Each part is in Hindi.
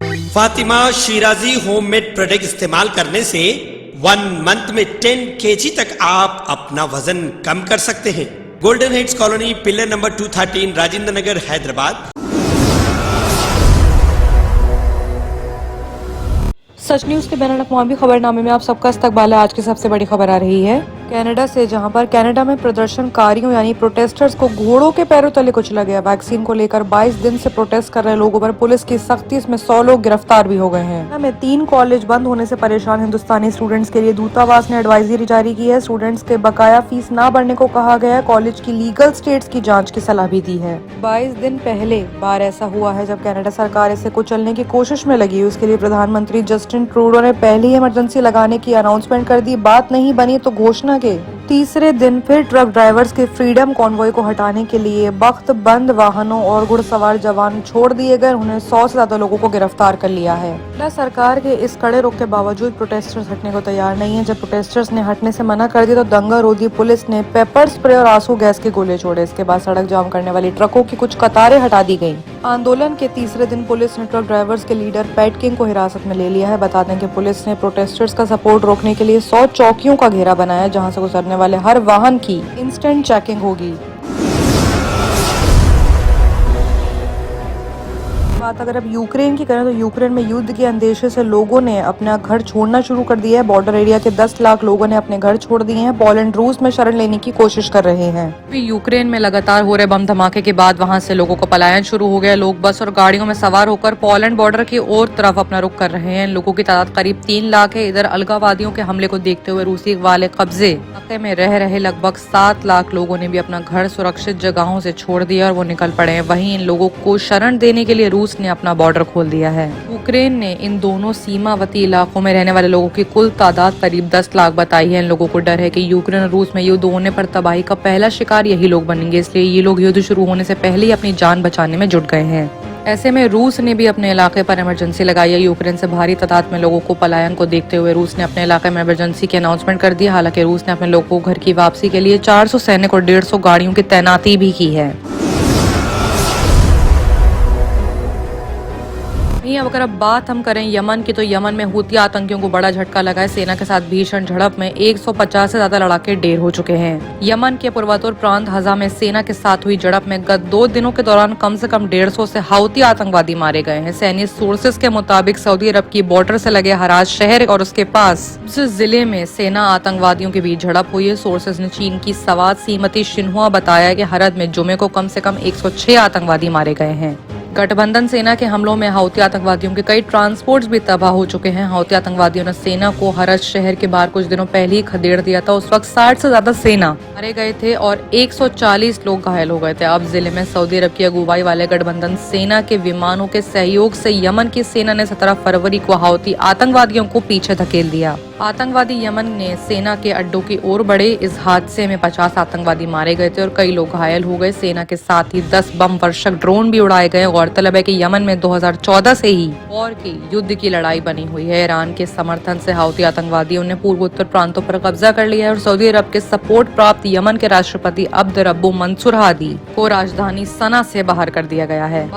फातिमा शिराजी होममेड प्रोडक्ट इस्तेमाल करने से 1 मंथ में 10 kg तक आप अपना वजन कम कर सकते हैं। Golden Heights Colony, pillar number 213, Rajendra Nagar, Hyderabad. Sach News के बैन अल-अक़वामी खबरनामे में आप सबका इस्तकबाल है। आज की सबसे बड़ी खबर आ रही है कनाडा से, जहां पर कनाडा में प्रदर्शनकारियों यानी प्रोटेस्टर्स को घोड़ों के पैरों तले कुचला गया। वैक्सीन को लेकर 22 दिन से प्रोटेस्ट कर रहे लोगों पर पुलिस की सख्ती, इसमें 100 लोग गिरफ्तार भी हो गए हैं। में 3 कॉलेज बंद होने से परेशान हिंदुस्तानी स्टूडेंट्स के लिए दूतावास ने एडवाइजरी जारी की है। स्टूडेंट्स के बकाया फीस न भरने को कहा गया है। कॉलेज की लीगल स्टेट्स की जाँच की सलाह भी दी है। 22 दिन पहले बार ऐसा हुआ है जब कनाडा सरकार इसे कुचलने की कोशिश में लगी। उसके लिए प्रधानमंत्री जस्टिन ट्रूडो ने पहले ही इमरजेंसी लगाने की अनाउंसमेंट कर दी। बात नहीं बनी तो घोषणा के तीसरे दिन फिर ट्रक ड्राइवर्स के फ्रीडम कॉन्वॉय को हटाने के लिए वक्त बंद वाहनों और घुड़सवार जवान छोड़ दिए गए। उन्हें 100 से ज्यादा लोगों को गिरफ्तार कर लिया है। सरकार के इस कड़े रुख के बावजूद प्रोटेस्टर्स हटने को तैयार नहीं है। जब प्रोटेस्टर्स ने हटने से मना कर दिया तो दंगा रोधी पुलिस ने पेपर स्प्रे और आंसू गैस के गोले छोड़े। इसके बाद सड़क जाम करने वाली ट्रकों की कुछ कतारें हटा दी गयी। आंदोलन के तीसरे दिन पुलिस ने ट्रक ड्राइवर्स के लीडर पैट किंग को हिरासत में ले लिया है। बता दें कि पुलिस ने प्रोटेस्टर्स का सपोर्ट रोकने के लिए 100 चौकियों का घेरा बनाया, जहां से गुजरने वाले हर वाहन की इंस्टेंट चेकिंग होगी। बात अगर अब यूक्रेन की करें तो यूक्रेन में युद्ध के अंदेशे से लोगों ने अपना घर छोड़ना शुरू कर दिया है। बॉर्डर एरिया के 10 लाख लोगों ने अपने घर छोड़ दिए हैं। पोलैंड रूस में शरण लेने की कोशिश कर रहे हैं। यूक्रेन में लगातार हो रहे बम धमाके के बाद वहां से लोगों को पलायन शुरू हो गया। लोग बस और गाड़ियों में सवार होकर पोलैंड बॉर्डर की ओर तरफ अपना रुख कर रहे हैं। लोगों की तादाद करीब 3 लाख है। इधर अलगाववादियों के हमले को देखते हुए रूसी वाले कब्जे इलाके में रह रहे लगभग 7 लाख लोगों ने भी अपना घर सुरक्षित जगहों से छोड़ दिया और वो निकल पड़े हैं। वहीं इन लोगों को शरण देने के लिए रूस ने अपना बॉर्डर खोल दिया है। यूक्रेन ने इन दोनों सीमावर्ती इलाकों में रहने वाले लोगों की कुल तादाद करीब 10 लाख बताई है। इन लोगों को डर है कि यूक्रेन और रूस में युद्ध होने पर तबाही का पहला शिकार यही लोग बनेंगे, इसलिए ये लोग युद्ध शुरू होने से पहले ही अपनी जान बचाने में जुट गए हैं। ऐसे में रूस ने भी अपने इलाके पर इमरजेंसी लगाई है। यूक्रेन से भारी तादाद में लोगों को पलायन को देखते हुए रूस ने अपने इलाके में इमरजेंसी की अनाउंसमेंट कर दी। हालांकि रूस ने अपने लोगों को घर की वापसी के लिए 400 सैनिक और 150 गाड़ियों की तैनाती भी की है। अगर अब बात हम करें यमन की, तो यमन में हूती आतंकियों को बड़ा झटका लगा है। सेना के साथ भीषण झड़प में 150 से ज्यादा लड़ाके ढेर हो चुके हैं। यमन के पूर्वोत्तर प्रांत हजा में सेना के साथ हुई झड़प में गत 2 दिनों के दौरान कम से कम 150 से हूती आतंकवादी मारे गए हैं। सैन्य सोर्सेज के मुताबिक सऊदी अरब की बॉर्डर से लगे हराज शहर और उसके पास जिले में सेना आतंकवादियों के बीच झड़प हुई है। सोर्सेज ने चीन की सवाद सीमती शिन्हुआ बताया कि हरद में जुमे को कम से कम 106 आतंकवादी मारे गए हैं। गठबंधन सेना के हमलों में हौती आतंकवादियों के कई ट्रांसपोर्ट्स भी तबाह हो चुके हैं। हौती आतंकवादियों ने सेना को हरज शहर के बाहर कुछ दिनों पहले ही खदेड़ दिया था। उस वक्त 60 से ज्यादा सेना मारे गए थे और 140 लोग घायल हो गए थे। अब जिले में सऊदी अरब की अगुवाई वाले गठबंधन सेना के विमानों के सहयोग से यमन की सेना ने 17 फरवरी को हौती आतंकवादियों को पीछे धकेल दिया। आतंकवादी यमन ने सेना के अड्डों की ओर बढ़े। इस हादसे में 50 आतंकवादी मारे गए थे और कई लोग घायल हो गए। सेना के साथ ही 10 बम वर्षक ड्रोन भी उड़ाए गए। गौरतलब है कि यमन में 2014 से ही वॉर की युद्ध की लड़ाई बनी हुई है। ईरान के समर्थन से हौती आतंकवादियों ने पूर्वोत्तर प्रांतों पर कब्जा कर लिया है और सऊदी अरब के सपोर्ट प्राप्त यमन के राष्ट्रपति अब्द रब्बु मंसूर हादी को राजधानी सना से बाहर कर दिया गया है।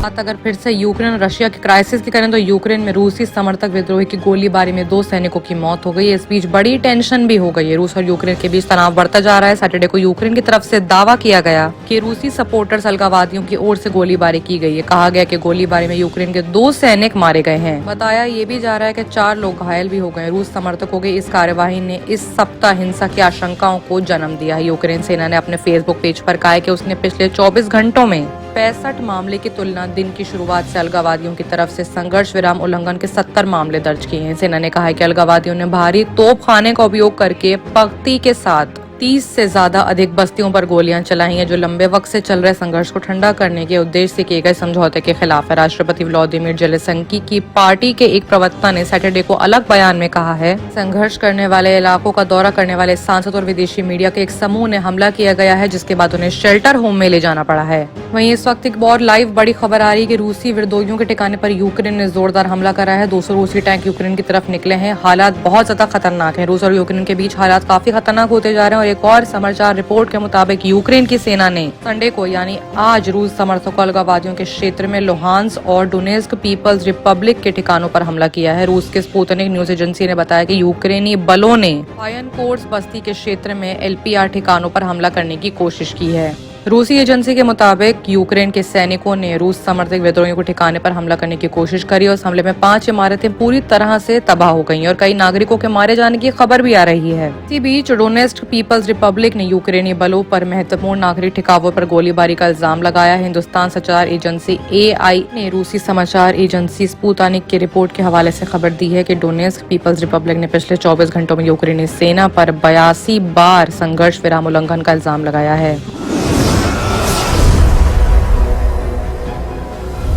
बात अगर फिर से यूक्रेन और रशिया के क्राइसिस की करें तो यूक्रेन में रूसी समर्थक विद्रोही की गोलीबारी में 2 सैनिकों की मौत हो गई है। इस बीच बड़ी टेंशन भी हो गई है। रूस और यूक्रेन के बीच तनाव बढ़ता जा रहा है। सैटरडे को यूक्रेन की तरफ से दावा किया गया कि रूसी सपोर्टर्स अलगाववादियों की ओर से गोलीबारी की गई है। कहा गया कि गोलीबारी में यूक्रेन के 2 सैनिक मारे गए हैं। बताया ये भी जा रहा है कि 4 लोग घायल भी हो गए। रूस समर्थकों की इस कार्यवाही ने इस सप्ताह हिंसा की आशंकाओं को जन्म दिया है। यूक्रेन सेना ने अपने फेसबुक पेज पर कहा है कि उसने पिछले 24 घंटों में 65 मामले की तुलना दिन की शुरुआत से अलगाववादियों की तरफ से संघर्ष विराम उल्लंघन के 70 मामले दर्ज किए हैं। सेना ने कहा है कि अलगाववादियों ने भारी तोपखाने का उपयोग करके पंक्ति के साथ 30 से ज्यादा अधिक बस्तियों पर गोलियां चलाई हैं, जो लंबे वक्त से चल रहे संघर्ष को ठंडा करने के उद्देश्य से किए गए समझौते के खिलाफ है। राष्ट्रपति व्लादिमीर जेलेंस्की की पार्टी के एक प्रवक्ता ने सैटरडे को अलग बयान में कहा है, संघर्ष करने वाले इलाकों का दौरा करने वाले सांसद और विदेशी मीडिया के एक समूह ने हमला किया गया है, जिसके बाद उन्हें शेल्टर होम में ले जाना पड़ा है। वहीं इस वक्त एक और लाइव बड़ी खबर आ रही है कि रूसी विद्रोहियों के ठिकाने पर यूक्रेन ने जोरदार हमला करा है। 200 रूसी टैंक यूक्रेन की तरफ निकले हैं। हालात बहुत ज्यादा खतरनाक है। रूस और यूक्रेन के बीच हालात काफी खतरनाक होते जा रहे हैं और एक और समाचार रिपोर्ट के मुताबिक यूक्रेन की सेना ने संडे को यानी आज रूस समर्थकों अलगाववादियों के क्षेत्र में लुहांस्क और डोनेस्क पीपल्स रिपब्लिक के ठिकानों पर हमला किया है। रूस के स्पुतनिक न्यूज एजेंसी ने बताया कि यूक्रेनी बलों ने फायनकोर्स बस्ती के क्षेत्र में LPR ठिकानों पर हमला करने की कोशिश की है। रूसी एजेंसी के मुताबिक यूक्रेन के सैनिकों ने रूस समर्थक विद्रोहियों के ठिकाने पर हमला करने की कोशिश करी और इस हमले में 5 इमारतें पूरी तरह से तबाह हो गईं और कई नागरिकों के मारे जाने की खबर भी आ रही है। इसी बीच डोनेस्क पीपल्स रिपब्लिक ने यूक्रेनी बलों पर महत्वपूर्ण नागरिक ठिकानों पर गोलीबारी का इल्जाम लगाया है। हिंदुस्तान समाचार एजेंसी AI ने रूसी समाचार एजेंसी स्पुतनिक की रिपोर्ट के हवाले से खबर दी है कि डोनेस्क पीपल्स रिपब्लिक ने पिछले 24 घंटों में यूक्रेनी सेना पर 82 बार संघर्ष विराम उल्लंघन का इल्जाम लगाया है।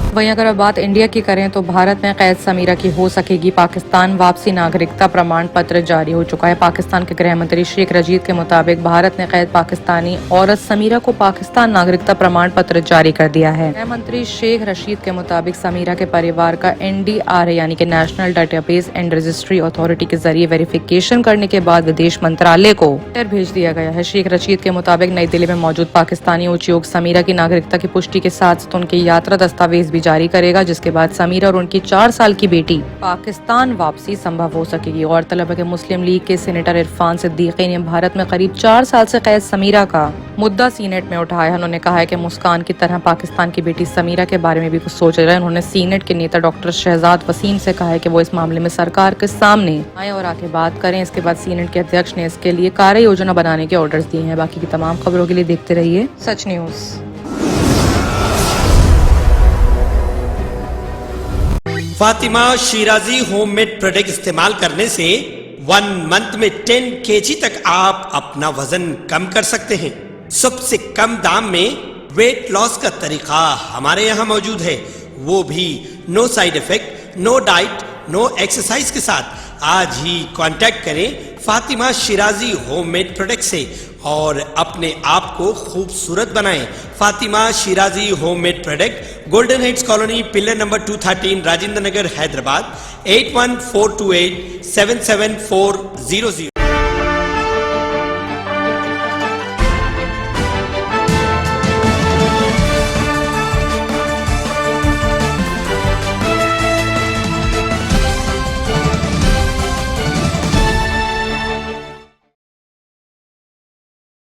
वहीं अगर अब बात इंडिया की करें तो भारत में कैद समीरा की हो सकेगी पाकिस्तान वापसी, नागरिकता प्रमाण पत्र जारी हो चुका है। पाकिस्तान के गृह मंत्री शेख रशीद के मुताबिक भारत ने कैद पाकिस्तानी औरत समीरा को पाकिस्तान नागरिकता प्रमाण पत्र जारी कर दिया है। गृह मंत्री शेख रशीद के मुताबिक समीरा के परिवार का NDRA यानी कि national database and registry authority के जरिए वेरिफिकेशन करने के बाद विदेश मंत्रालय को लेटर भेज दिया गया है। शेख रशीद के मुताबिक नई दिल्ली में मौजूद पाकिस्तानी उच्चायोग समीरा की नागरिकता की पुष्टि के साथ उनके यात्रा दस्तावेज भी जारी करेगा, जिसके बाद समीरा और उनकी 4 साल की बेटी पाकिस्तान वापसी संभव हो सकेगी। गौरतलब है कि मुस्लिम लीग के सीनेटर इरफान सिद्दीकी ने भारत में करीब 4 साल से कैद समीरा का मुद्दा सीनेट में उठाया। उन्होंने कहा है कि मुस्कान की तरह पाकिस्तान की बेटी समीरा के बारे में भी कुछ सोच रहे हैं। उन्होंने सीनेट के नेता डॉक्टर शहजाद वसीम से कहा है कि वो इस मामले में सरकार के सामने आए और आके बात करें। इसके बाद सीनेट के अध्यक्ष ने इसके लिए कार्य योजना बनाने के ऑर्डर्स दिए हैं। बाकी की तमाम खबरों के लिए देखते रहिए Sach News. Fatima Shirazi homemade product इस्तेमाल करने से 1 मंथ में 10 kg तक आप अपना वजन कम कर सकते हैं। सबसे कम दाम में वेट लॉस का तरीका हमारे यहाँ मौजूद है, वो भी no side effect, no diet, no exercise के साथ। आज ही कांटेक्ट करें फातिमा शिराजी होममेड प्रोडक्ट से और अपने आप को खूबसूरत बनाएं। Fatima Shirazi homemade product, Golden Heads Colony, pillar number 213, Rajendra Nagar, Hyderabad 8142877400।